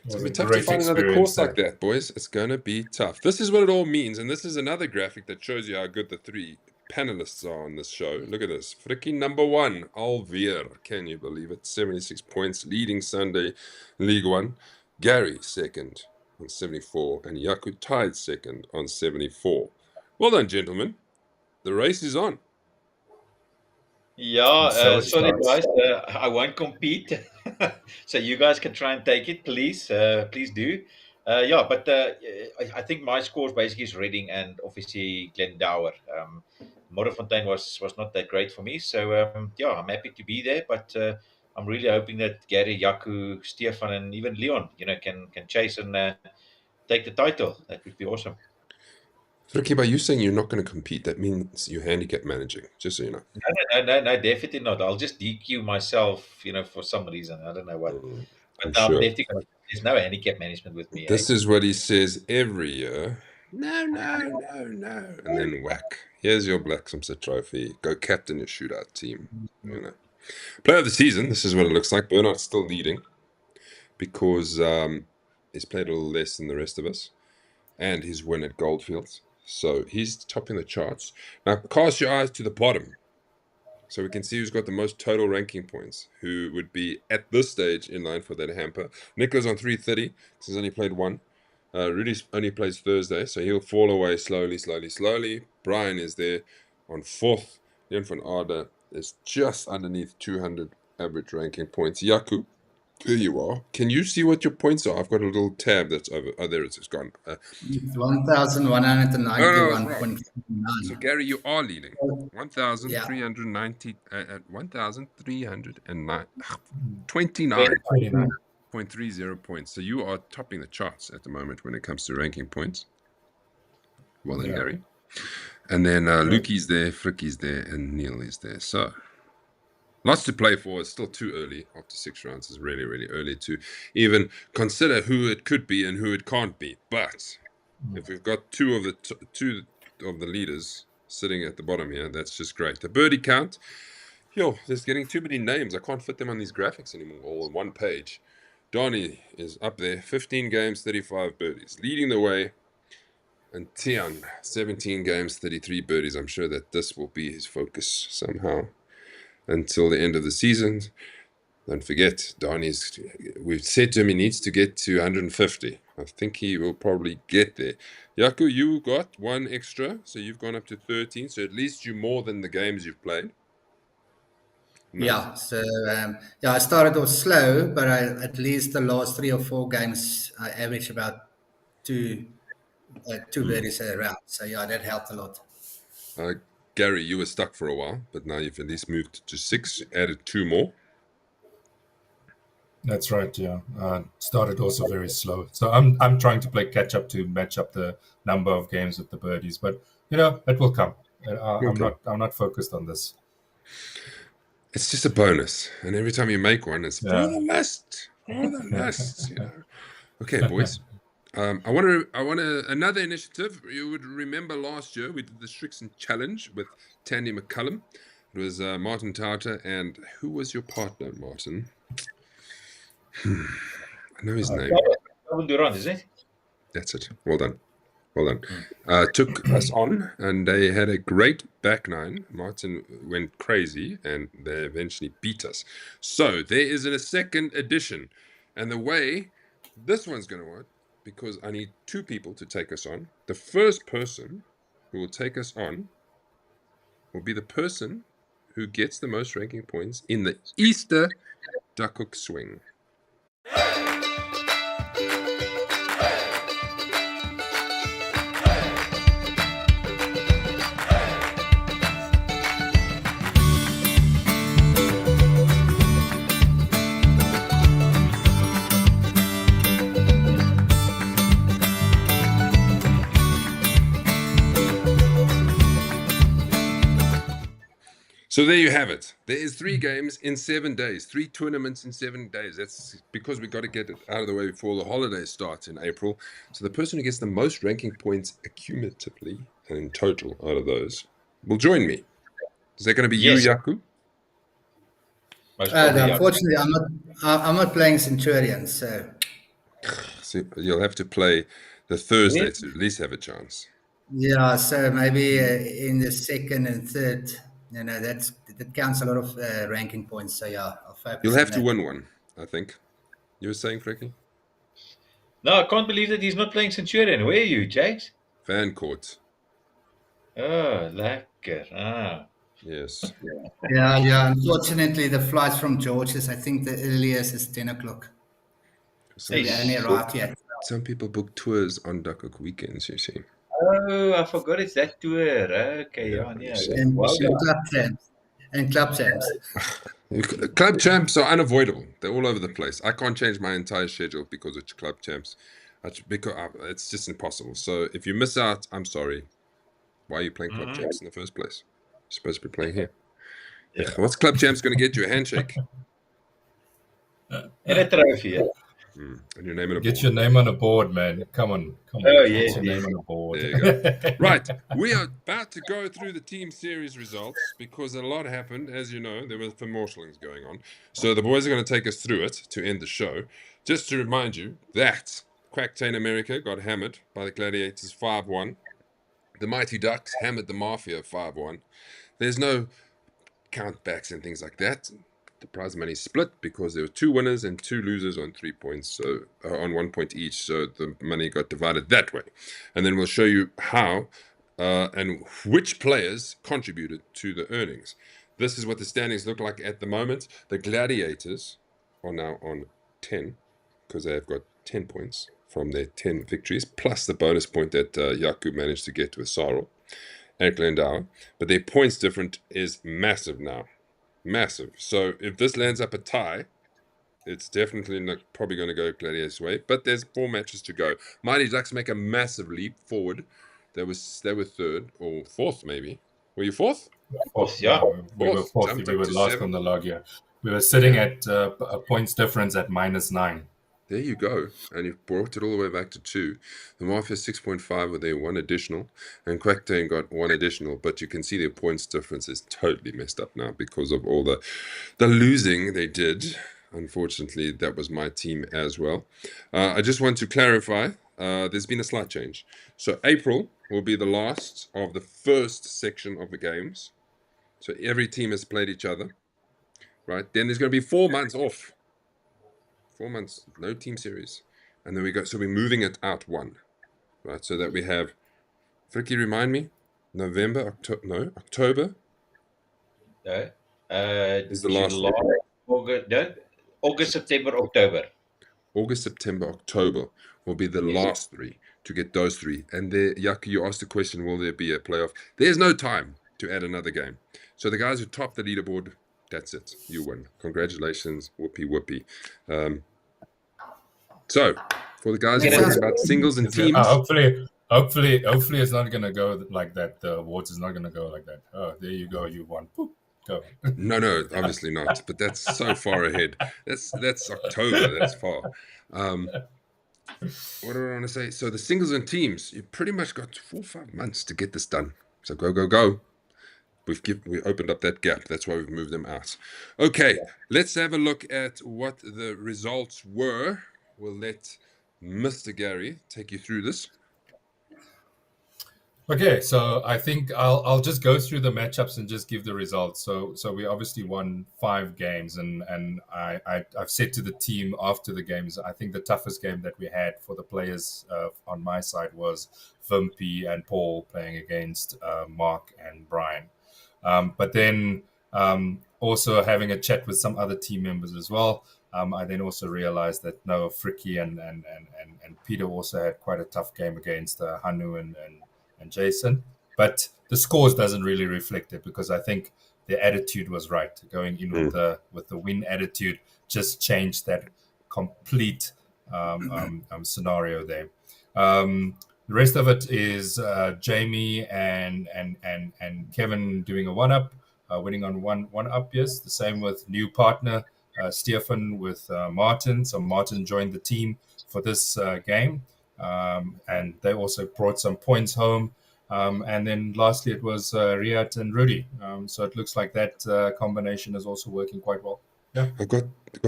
It's going to be tough to find another course like that, boys. It's going to be tough. This is what it all means. And this is another graphic that shows you how good the 3 panelists are on this show. Look at this. Freaking number 1, Alveer. Can you believe it? 76 points, leading Sunday League 1. Gary, second on 74. And Yaku tied second on 74. Well done, gentlemen. The race is on. Yeah, sorry guys, I won't compete. So you guys can try and take it, please. Please do. Yeah, but I think my scores basically is Reading and obviously Glendower. Modderfontein was not that great for me. So yeah, I'm happy to be there, but I'm really hoping that Gary, Yaku, Stefan, and even Leon, can chase and take the title. That would be awesome. Ricky, by you saying you're not going to compete, that means you're handicap managing, just so you know. No, definitely not. I'll just DQ myself, for some reason. I don't know what. But I'm sure. definitely there's no handicap management with me. This is what he says every year. No. And then whack. Here's your Black Simsa trophy. Go captain your shootout team. Player of the season, this is what it looks like. Bernard's still leading because he's played a little less than the rest of us. And his win at Goldfields. So he's topping the charts. Now cast your eyes to the bottom so we can see who's got the most total ranking points, who would be at this stage in line for that hamper. Nico's on 330 because he's only played 1. Rudy only plays Thursday, so he'll fall away slowly. Brian is there on 4th. Leon van Aarde is just underneath 200 average ranking points. Yaku, here you are. Can you see what your points are? I've got a little tab that's over. Oh, there it is. It's gone. 1,191.59. So, Gary, you are leading. 1,390 at 1,329.30 points. So, you are topping the charts at the moment when it comes to ranking points. Well done, Gary. And then Lukey's there, Fricky's there, and Neil is there. So, lots to play for. It's still too early. After 6 rounds, it's really, really early to even consider who it could be and who it can't be. But if we've got two of the leaders sitting at the bottom here, that's just great. The birdie count, there's getting too many names. I can't fit them on these graphics anymore, all on one page. Donnie is up there, 15 games, 35 birdies, leading the way. And Tian, 17 games, 33 birdies. I'm sure that this will be his focus somehow until the end of the season. Don't forget, we've said to him he needs to get to 150. I think he will probably get there. Yaku, you got 1 extra, so you've gone up to 13. So at least you're more than the games you've played. No. Yeah, so I started off slow, but at least the last 3 or 4 games, I averaged about 2 birdies a round. So yeah, that helped a lot. Gary, you were stuck for a while, but now you've at least moved to 6, added 2 more. That's right, yeah. Started also very slow. So I'm trying to play catch up to match up the number of games with the birdies, but it will come. I'm not focused on this. It's just a bonus, and every time you make one, it's for the list. Okay, boys. I want another initiative. You would remember last year we did the Strixon Challenge with Tandy McCullum. It was Martin Tauter, and who was your partner, Martin? I know his name. Durant, is it? That's it. Well done. Took us on, and they had a great back 9. Martin went crazy, and they eventually beat us. So there is a second edition, and the way this one's going to work, because I need 2 people to take us on. The first person who will take us on will be the person who gets the most ranking points in the Easter Duckhook swing. So there you have it. There is 3 games in 7 days, 3 tournaments in 7 days. That's because we've got to get it out of the way before the holidays start in April. So the person who gets the most ranking points accumulatively and in total out of those will join me. Is that going to be you, Yaku? Unfortunately, I'm not playing Centurion, so you'll have to play the Thursday to at least have a chance. Yeah, so maybe in the second and third, that counts a lot of ranking points. So yeah, I'll focus. You'll have to win one, I think. You were saying, Frankie? No, I can't believe that he's not playing Centurion. Where are you, Jakes? Van Court. Oh, lekker. Ah. Yes. Yeah. Unfortunately, the flights from George's, I think the earliest is 10 o'clock. So they only arrived yet. Some people book tours on Duckhook weekends, you see. Oh, I forgot it's that tour. Okay, yeah. And club champs. And club champs. Club champs are unavoidable. They're all over the place. I can't change my entire schedule because of club champs. Because it's just impossible. So if you miss out, I'm sorry. Why are you playing club champs in the first place? You're supposed to be playing here. Yeah. What's club champs going to get you? A handshake? And a trophy. And your name on a board. Get your name on a board, man. Come on. Oh, yeah. Get your name on a board. There you go. Right. We are about to go through the team series results because a lot happened. As you know, there were some marshallings going on. So the boys are going to take us through it to end the show. Just to remind you that Quacktain America got hammered by the Gladiators 5-1. The Mighty Ducks hammered the Mafia 5-1. There's no countbacks and things like that. The prize money split because there were 2 winners and 2 losers on 3 points, so on 1 point each. So the money got divided that way, and then we'll show you how and which players contributed to the earnings. This is what the standings look like at the moment. The Gladiators are now on 10 because they have got 10 points from their 10 victories, plus the bonus point that Yaku managed to get with Sarl at Glendower. But their points difference is massive now. Massive. So if this lands up a tie, it's definitely not probably going to go Gladiator's way. But there's 4 matches to go. Mighty Ducks make a massive leap forward. They were 3rd or 4th, maybe. Were you 4th? 4th, yeah. We were 4th. We were last on the log, yeah. We were sitting at a points difference at -9. There you go. And you've brought it all the way back to 2. The Mafia 6.5 with their 1 additional. And Quacktain got 1 additional. But you can see their points difference is totally messed up now because of all the losing they did. Unfortunately, that was my team as well. I just want to clarify. There's been a slight change. So April will be the last of the first section of the games. So every team has played each other. Right? Then there's going to be 4 months off. 4 months, no team series. And then we go, so we're moving it out 1. Right, so that we have, Fricky, remind me, October? No. Is the last July, August, September, October. August, September, October will be the last 3 to get those 3. And there, Yaku, you asked the question, will there be a playoff? There's no time to add another game. So the guys who top the leaderboard, that's it. You win. Congratulations. Whoopee, whoopee. So, for the guys who are talking about singles and teams. Hopefully it's not going to go like that. The awards is not going to go like that. Oh, there you go. You won. Boop. Go. No, obviously not. But that's so far ahead. That's October. That's far. What do I want to say? So, the singles and teams, you pretty much got 4 or 5 months to get this done. So, go. We opened up that gap. That's why we've moved them out. Okay, let's have a look at what the results were. We'll let Mr. Gary take you through this. Okay, so I think I'll just go through the matchups and just give the results. So we obviously won 5 games, and I've said to the team after the games, I think the toughest game that we had for the players on my side was Vimpy and Paul playing against Mark and Brian. But then also having a chat with some other team members as well, I then also realized that no, Fricky and Peter also had quite a tough game against Hanu and Jason. But the scores doesn't really reflect it because I think their attitude was right. Going in with the win attitude just changed that complete scenario there. The rest of it is Jamie and Kevin doing a 1-up. winning on one up. Yes, the same with new partner Stefan with Martin. So Martin joined the team for this game, and they also brought some points home. And then lastly, it was Riyad and Rudy. So it looks like that combination is also working quite well. Yeah. I've got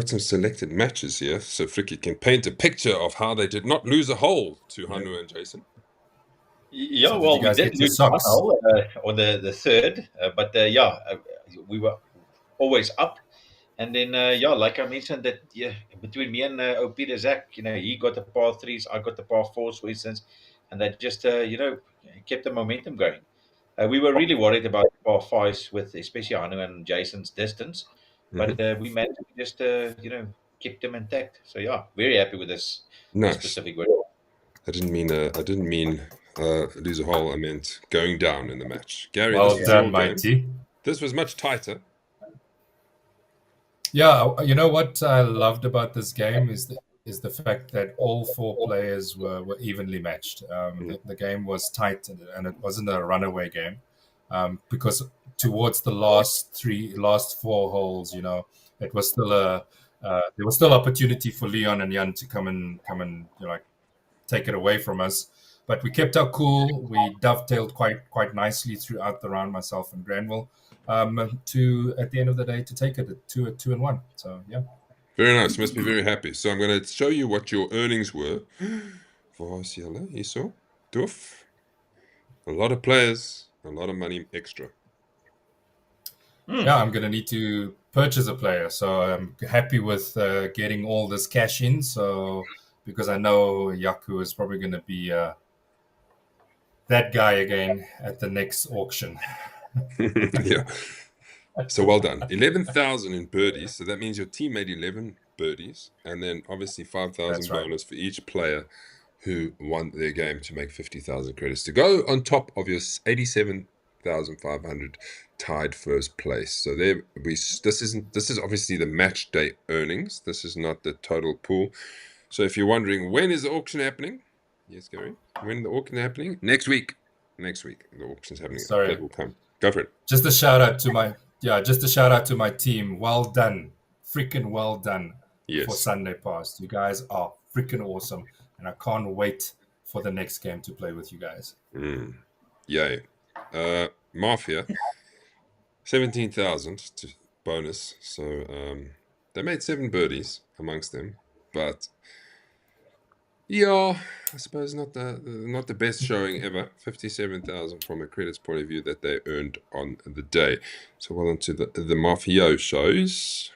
some selected matches here, so Fricky can paint a picture of how they did not lose a hole to Hanu and Jason. Yeah, So did well, you we guys did get your lose one socks? hole on the third, but we were always up. And then, like I mentioned, that between me and Peter Zach, he got the par threes, I got the par fours, for instance, and that just kept the momentum going. We were really worried about par fives with especially Hanu and Jason's distance, but we managed to just keep them intact. So yeah, very happy with this Nice. specific win. I didn't mean lose a hole. I meant going down in the match. Gary, Well this was done, your Mighty. game. This was much tighter. Yeah, you know what I loved about this game is the fact that all four players were evenly matched. The game was tight and it wasn't a runaway game, because towards the last four holes, it was still there was still opportunity for Leon and Jan to come and take it away from us. But we kept our cool. We dovetailed quite nicely throughout the round, myself and Granville, to at the end of the day to take it at 2-1. So yeah, Very nice. Must be very happy. So I'm going to show you what your earnings were. Was julle hierso? Doof. A lot of players, a lot of money extra. Yeah, I'm going to need to purchase a player. So I'm happy with getting all this cash in. So because I know Yaku is probably going to be that guy again at the next auction. Yeah. So well done. 11,000 in birdies. So that means your team made 11 birdies. And then obviously 5,000 bonus for each player who won their game to make 50,000 credits to go on top of your 87,500 tied first place. So there this is obviously the match day earnings. This is not the total pool. So if you're wondering when is the auction happening? Yes, Gary. When the auction happening? Next week. Next week. The auction's happening. Sorry. It will come. Go for it. Just a shout out to my team. Well done. Freaking well done. Yes. For Sunday Past. You guys are freaking awesome. And I can't wait for the next game to play with you guys. Yay. Mafia. 17,000 to bonus. So they made 7 birdies amongst them. But yeah, I suppose not the best showing ever. 57,000 from a credits point of view that they earned on the day. So well into the Mafia shows.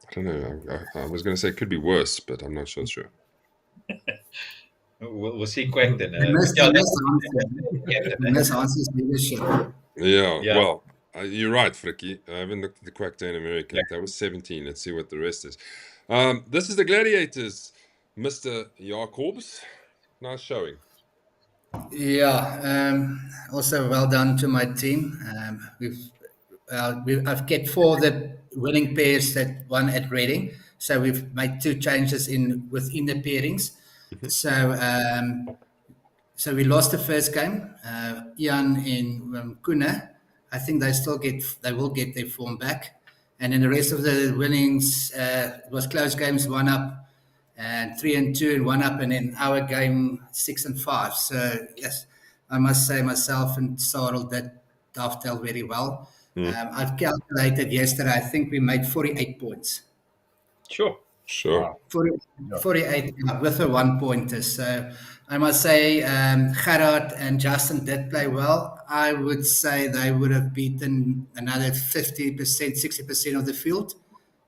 I don't know. I was going to say it could be worse, but I'm not so sure. We'll see quick then. Yeah, well, you're right, Fricky. I haven't looked at the Quack Day in America. That was 17. Let's see what the rest is. This is the Gladiators, Mr. Jacobs. Nice showing. Yeah, also well done to my team. I've kept 4 of the winning pairs that won at Reading. So we've made 2 changes within the pairings. So we lost the first game. Ian in Kuna, I think they will get their form back. And then the rest of the winnings was close games, 1 up, and 3 and 2 and 1 up, and then our game 6 and 5. So yes, I must say myself and Sarel did dovetail very well. I've calculated yesterday. I think we made 48 points. Sure. 48 with a 1-pointer. So I must say Gerard and Justin did play well. I would say they would have beaten another 50%, 60% of the field.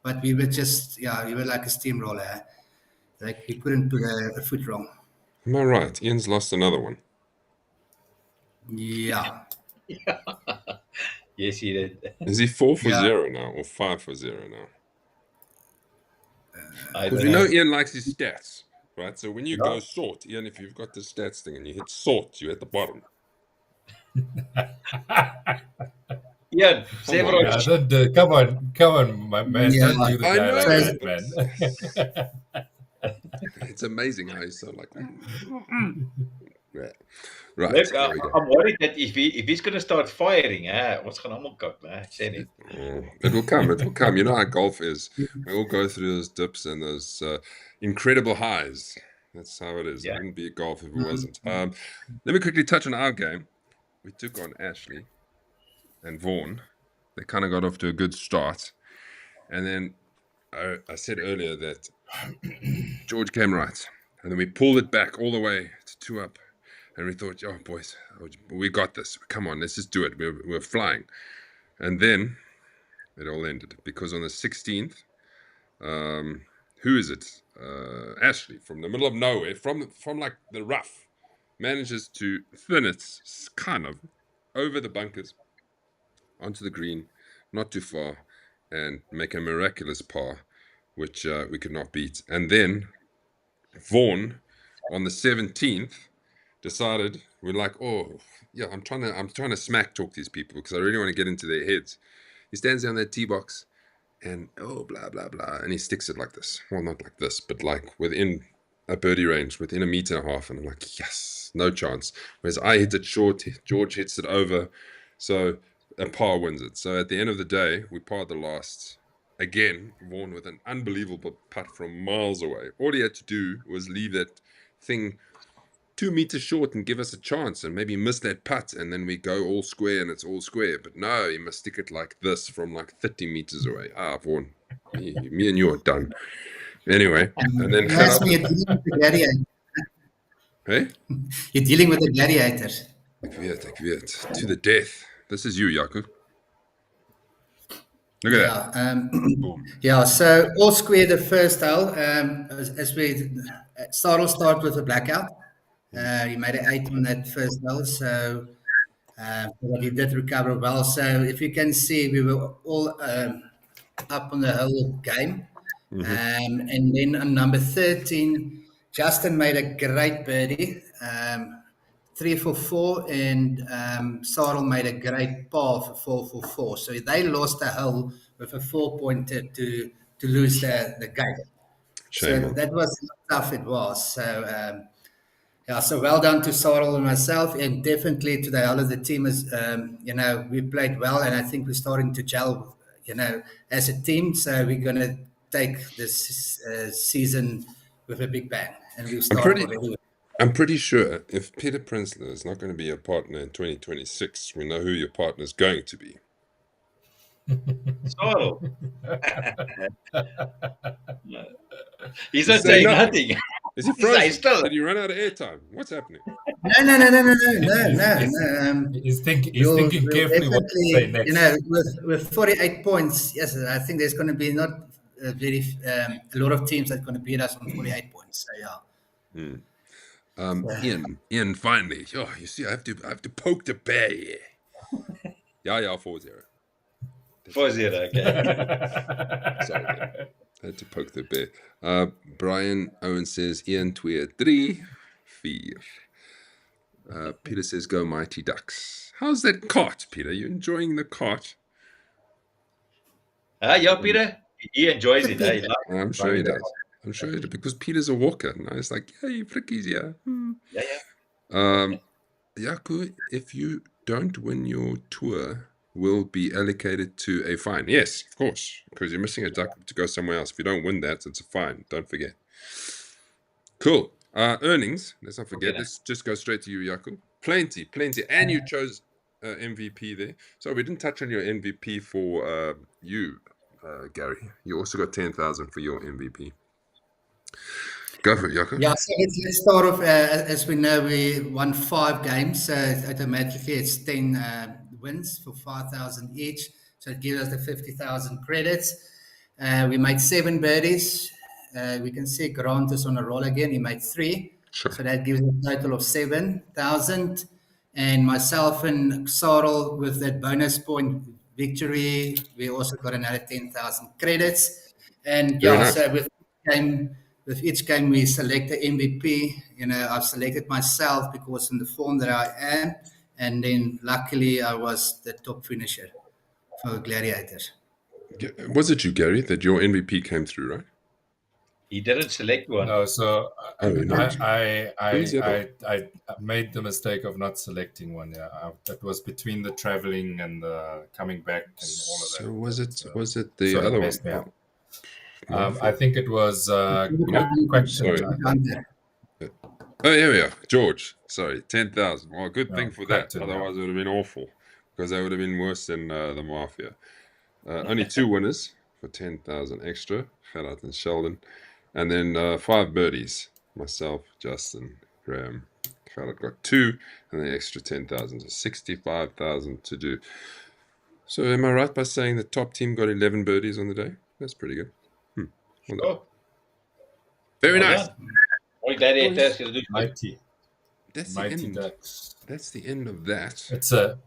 But we were we were like a steamroller. Like we couldn't put a foot wrong. Am I right? Ian's lost another one. Yeah. Yes, he did. Is he 4 for 0 now or 5 for 0 now? Because we know Ian likes his stats, right? So when you go sort, Ian, if you've got the stats thing and you hit sort, you're at the bottom. Yeah, come on, my man. Don't do the guy like that, man. It's amazing how he's so like. Yeah. Right. Look, Here we go. I'm worried that if he's going to start firing, what's going on, ek sê nie. It will come. It will come. You know how golf is. We all go through those dips and those incredible highs. That's how it is. It wouldn't be golf if it wasn't. Let me quickly touch on our game. We took on Ashley and Vaughan. They kind of got off to a good start. And then I said earlier that George came right. And then we pulled it back all the way to 2 up. And we thought, oh, boys, we got this. Come on, let's just do it. We're flying. And then it all ended. Because on the 16th, who is it? Ashley, from the middle of nowhere, from like the rough, manages to thin it kind of over the bunkers onto the green, not too far, and make a miraculous par, which we could not beat. And then Vaughan on the 17th decided, we're like, oh yeah, I'm trying to smack talk these people because I really want to get into their heads. He stands down that tee box and oh blah blah blah, and he sticks it like this. Well, not like this, but like within a birdie range, within 1.5 meters, and I'm like, yes, no chance. Whereas I hit it short, George hits it over, so a par wins it. So at the end of the day, we parred the last. Again, Vaughan with an unbelievable putt from miles away. All he had to do was leave that thing 2 meters short and give us a chance and maybe miss that putt, and then we go all square and it's all square. But no, he must stick it like this from like 30 meters away. Vaughan, me and you are done. Anyway, and then You're dealing with the gladiator. Hey? You're dealing with the gladiator. Ek weet. To the death. This is you, Jaco. Look at that. So all square the first hole. As we start with a blackout. He made an 8 on that first hole, so he did recover well. So if you can see, we were all up on the whole game. And then on number 13, Justin made a great birdie, 3 for 4, and Sarel made a great par for 4 for 4. So they lost a hole with a 4-pointer to lose the game. Shame. So that was how tough it was. So so well done to Sarel and myself, and definitely to the whole of the team. We played well, and I think we're starting to gel, as a team. So we're going to take this season with a big bang, and we'll start already. I'm pretty sure if Peter Prinsloo is not going to be a partner in 2026, we know who your partner is going to be. Sarel. He's not saying nothing. Is he frozen? Did you run out of airtime? What's happening? No. He's thinking carefully what to say next. With 48 points, yes, I think there's going to be not a lot of teams that's going to beat us on 48 points. So Ian, finally. Oh, you see, I have to poke the bear here. Yeah, 4-0. 4-0, okay. Sorry. I had to poke the bear. Brian Owen says, Ian 2-3, 4. Peter says, go Mighty Ducks. How's that cart, Peter? You enjoying the cart? Yeah, Peter. He enjoys it. I'm sure he does. Because Peter's a walker. And I was like, hey, frickies, yeah. Yeah. Jaco, if you don't win your tour, will be allocated to a fine. Yes, of course, because you're missing a duck to go somewhere else. If you don't win that, it's a fine. Don't forget. Cool. Earnings. Let's not forget. Let's just go straight to you, Jaco. Plenty. And you chose MVP there. So we didn't touch on your MVP for you, Gary. You also got 10,000 for your MVP. Go for it, Jaco. Yeah, so let's start off. As we know, we won 5 games. So automatically it's 10 wins for 5,000 each. So it gives us the 50,000 credits. We made 7 birdies. We can see Grant is on a roll again. He made 3. Sure. So that gives a total of 7,000. And myself and Sarel with that bonus point victory, we also got another 10,000 credits. And so with each game we select the MVP. I've selected myself because in the form that I am, and then luckily I was the top finisher for Gladiators. Was it you, Gary, that your MVP came through, right? He didn't select one. No, so not? Who's the other I made the mistake of not selecting one. Yeah, that was between the traveling and the coming back and all of that. So was it the sort of other one? messed me up. I think it was Sorry. Oh, here we are. George. Sorry, 10,000. Well, good thing for that. Quackton, Otherwise, it would have been awful because that would have been worse than the Mafia. Only 2 winners for 10,000 extra. Gerard and Sheldon. And then 5 birdies. Myself, Justin, Graham. Gerard got 2 and the extra 10,000. So 65,000 to do. So am I right by saying the top team got 11 birdies on the day? That's pretty good. Well done. Very nice. Mooi gladiators gedoen. Mighty. That's Mighty the end. Ducks. That's the end of that.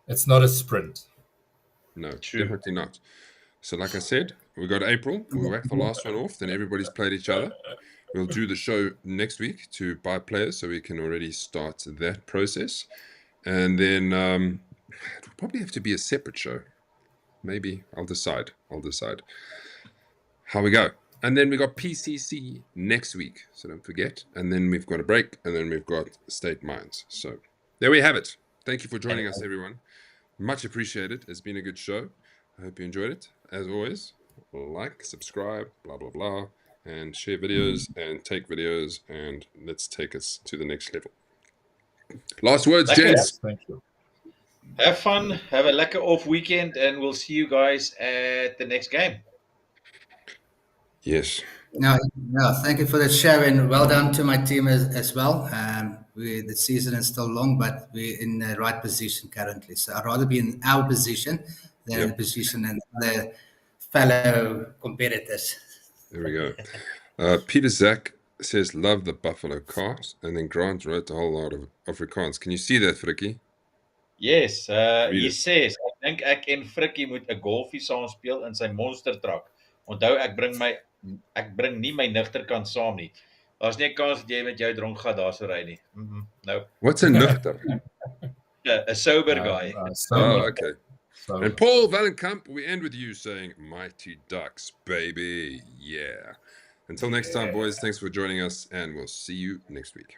It's not a sprint. No, definitely not. So like I said, we got April. We'll whack the last one off. Then everybody's played each other. We'll do the show next week to buy players so we can already start that process. And then it'll probably have to be a separate show. Maybe I'll decide how we go. And then we got PCC next week, so don't forget. And then we've got a break, and then we've got State Mines. So there we have it. Thank you for joining us, everyone. Much appreciated. It's been a good show. I hope you enjoyed it. As always, like, subscribe, blah, blah, blah, and share videos and take videos, and let's take us to the next level. Last words, gents. Thank you. Have fun. Have a lekker off weekend, and we'll see you guys at the next game. Yes. No, thank you for the show, and well done to my team as well. The season is still long, but we're in the right position currently. So I'd rather be in our position than in the position and other fellow competitors. There we go. Peter Zach says, love the Buffalo cars. And then Grant wrote a whole lot of Afrikaans. Can you see that, Frikkie? Yes, he says, ek dink ek en Frikkie moet 'n golfie saam speel in sy monster truck. Onthou ek bring nie my nugterkant saam nie. Daar's nie 'n kans dat jy met jou dronk gat daar so ry nie. No. What's a nuchter? A sober guy. Oh, okay. And Paul Valenkamp, we end with you saying, Mighty Ducks, baby. Yeah. Until next time, boys, thanks for joining us, and we'll see you next week.